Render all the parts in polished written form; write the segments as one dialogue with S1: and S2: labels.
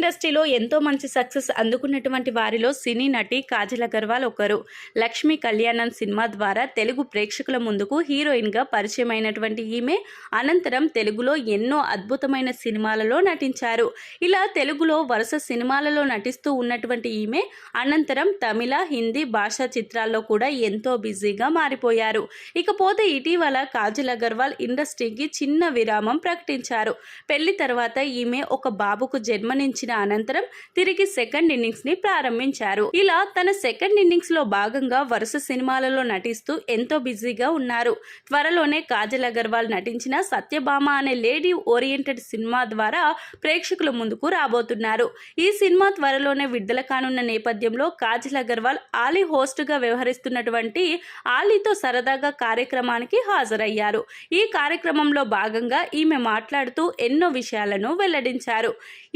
S1: ఇండస్ట్రీలో ఎంతో మంచి సక్సెస్ అందుకున్నటువంటి వారిలో సినీ నటి కాజల్ అగర్వాల్ ఒకరు. లక్ష్మీ కళ్యాణం సినిమా ద్వారా తెలుగు ప్రేక్షకుల ముందుకు హీరోయిన్గా పరిచయం అయినటువంటి ఈమె అనంతరం తెలుగులో ఎన్నో అద్భుతమైన సినిమాలలో నటించారు. ఇలా తెలుగులో వరుస సినిమాలలో నటిస్తూ ఉన్నటువంటి ఈమె అనంతరం తమిళ, హిందీ భాషా చిత్రాల్లో కూడా ఎంతో బిజీగా మారిపోయారు. ఇకపోతే ఇటీవల కాజల్ అగర్వాల్ ఇండస్ట్రీకి చిన్న విరామం ప్రకటించారు. పెళ్లి తర్వాత ఈమె ఒక బాబుకు జన్మనిచ్చిన అనంతరం తిరిగి సెకండ్ ఇన్నింగ్స్ ని ప్రారంభించారు. ఇలా తన సెకండ్ ఇన్నింగ్స్ లో భాగంగా వరుస సినిమాలలో నటిస్తూ ఎంతో బిజీగా ఉన్నారు. త్వరలోనే కాజల్ అగర్వాల్ నటించిన సత్యభామ అనే లేడీ ఓరియంటెడ్ సినిమా ద్వారా ప్రేక్షకుల ముందుకు రాబోతున్నారు. ఈ సినిమా త్వరలోనే విడుదల కానున్న నేపథ్యంలో కాజల్ అగర్వాల్ ఆలీ హోస్ట్ గా వ్యవహరిస్తున్నటువంటి ఆలీతో సరదాగా కార్యక్రమానికి హాజరయ్యారు. ఈ కార్యక్రమంలో భాగంగా ఈమె మాట్లాడుతూ ఎన్నో విషయాలను వెల్లడించారు.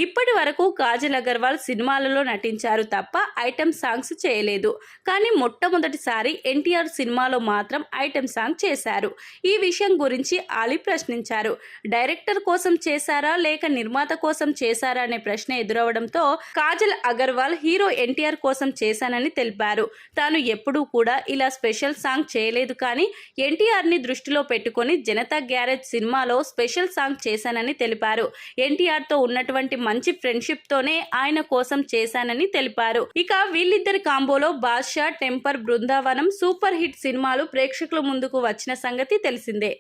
S1: ఇప్పటి వరకు కాజల్ అగర్వాల్ సినిమాలలో నటించారు తప్ప ఐటెం సాంగ్స్ చేయలేదు. కానీ మొట్టమొదటిసారి ఎన్టీఆర్ సినిమాలో మాత్రం ఐటెం సాంగ్ చేశారు. ఈ విషయం గురించి ఆలీ ప్రశ్నించారు. డైరెక్టర్ కోసం చేశారా లేక నిర్మాత కోసం చేశారా అనే ప్రశ్న ఎదురవడంతో కాజల్ అగర్వాల్ హీరో ఎన్టీఆర్ కోసం చేశానని తెలిపారు. తాను ఎప్పుడూ కూడా ఇలా స్పెషల్ సాంగ్ చేయలేదు, కానీ ఎన్టీఆర్ ని దృష్టిలో పెట్టుకొని జనతా గ్యారేజ్ సినిమాలో స్పెషల్ సాంగ్ చేశానని తెలిపారు. ఎన్టీఆర్ తో ఉన్నటువంటి మంచి ఫ్రెండ్షిప్ తోనే ఆయన కోసం చేశానని తెలిపారు. ఇక వీళ్ళిద్దరి కాంబోలో Baadshah, temper, Brindavanam super hit సినిమాలు ప్రేక్షకుల ముందుకు వచ్చిన సంగతి తెలిసిందే.